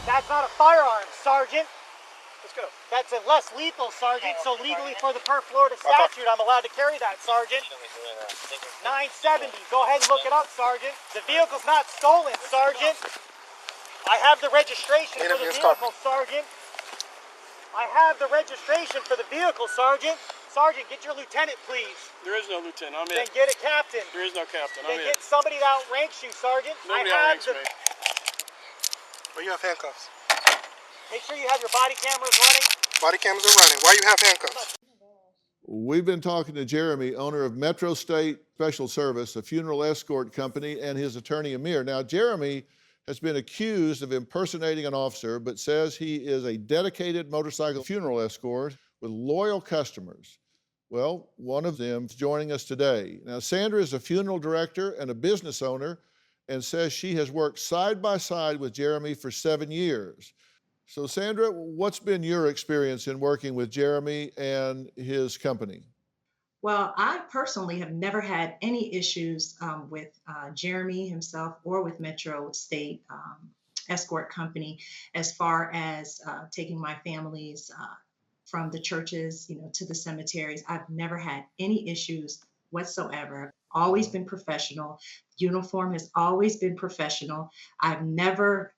That's not a firearm, Sergeant. Let's go. That's a less lethal, Sergeant, so legally for the per Florida statute, I'm allowed to carry that, Sergeant. 970, go ahead and look it up, Sergeant. The vehicle's not stolen, Sergeant. I have the registration for the vehicle, Sergeant. I have the registration for the vehicle, Sergeant. Sergeant, get your lieutenant, please. There is no lieutenant, I'm Then it. get a captain. There is no captain, Then I'm get it. somebody that outranks you, Sergeant. Nobody I have outranks the... me. Well, you have handcuffs. Make sure you have your body cameras running. Body cameras are running. Why you have handcuffs? We've been talking to Jeremy, owner of Metro State Special Service, a funeral escort company, and his attorney, Amir. Now, Jeremy has been accused of impersonating an officer, but says he is a dedicated motorcycle funeral escort with loyal customers. Well, one of them is joining us today. Now, Sandra is a funeral director and a business owner and says she has worked side by side with Jeremy for 7 years. So, Sandra, what's been your experience in working with Jeremy and his company? Well, I personally have never had any issues with Jeremy himself or with Metro State Escort Company as far as taking my families from the churches, to the cemeteries. I've never had any issues whatsoever. I've always been professional. Uniform has always been professional. I've never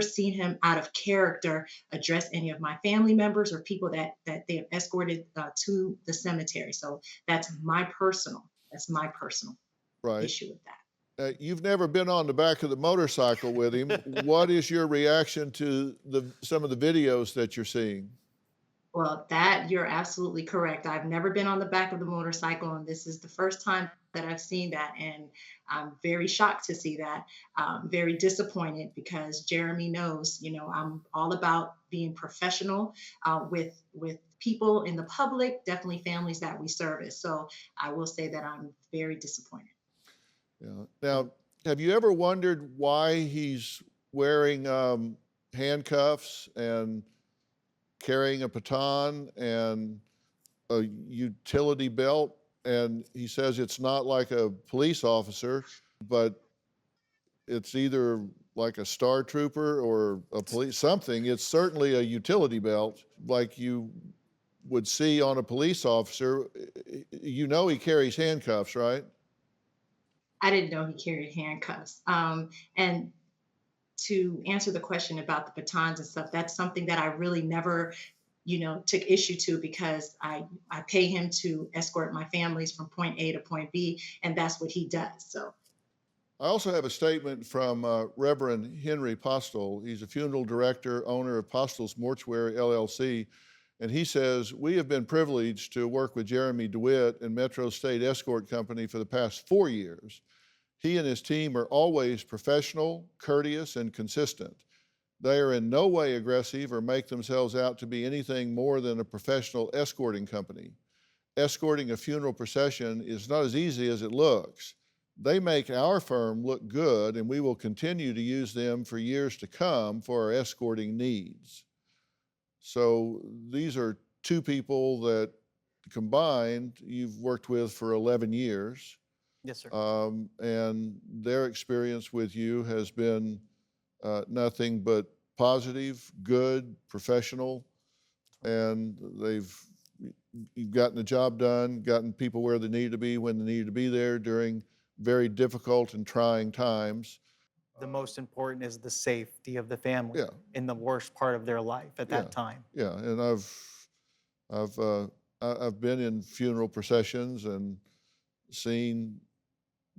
seen him out of character address any of my family members or people that they have escorted to the cemetery. So that's my personal Right. issue with that. You've never been on the back of the motorcycle with him. What is your reaction to some of the videos that you're seeing? Well, that you're absolutely correct. I've never been on the back of the motorcycle, and this is the first time that I've seen that, and I'm very shocked to see that. Very disappointed because Jeremy knows, I'm all about being professional with people in the public, definitely families that we service. So I will say that I'm very disappointed. Yeah. Now, have you ever wondered why he's wearing handcuffs and carrying a baton and a utility belt? And he says it's not like a police officer, but it's either like a star trooper or a police something. It's certainly a utility belt like you would see on a police officer. He carries handcuffs, right? I didn't know he carried handcuffs. And to answer the question about the batons and stuff, that's something that I really never, took issue to because I pay him to escort my families from point A to point B, and that's what he does. So I also have a statement from Reverend Henry Postel. He's a funeral director, owner of Postel's Mortuary, LLC. And he says, we have been privileged to work with Jeremy DeWitt and Metro State Escort Company for the past 4 years. He and his team are always professional, courteous, and consistent. They are in no way aggressive or make themselves out to be anything more than a professional escorting company. Escorting a funeral procession is not as easy as it looks. They make our firm look good, and we will continue to use them for years to come for our escorting needs. So these are two people that combined you've worked with for 11 years. Yes, sir. And their experience with you has been nothing but positive, good, professional, and you've gotten the job done, gotten people where they need to be when they need to be there during very difficult and trying times. The most important is the safety of the family Yeah. in the worst part of their life at that time. Yeah, and I've been in funeral processions and seen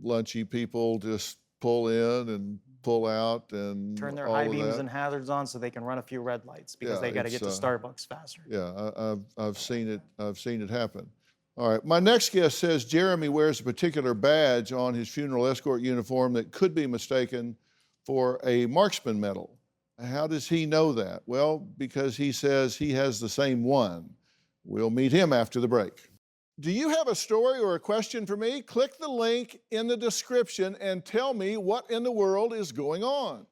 lunchy people just pull in and pull out and Turn their all high of beams that. and hazards on so they can run a few red lights because Yeah, they got to get to it's, Starbucks faster. Yeah, I've seen it. I've seen it happen. All right, my next guest says Jeremy wears a particular badge on his funeral escort uniform that could be mistaken for a marksman medal. How does he know that? Well, because he says he has the same one. We'll meet him after the break. Do you have a story or a question for me? Click the link in the description and tell me what in the world is going on.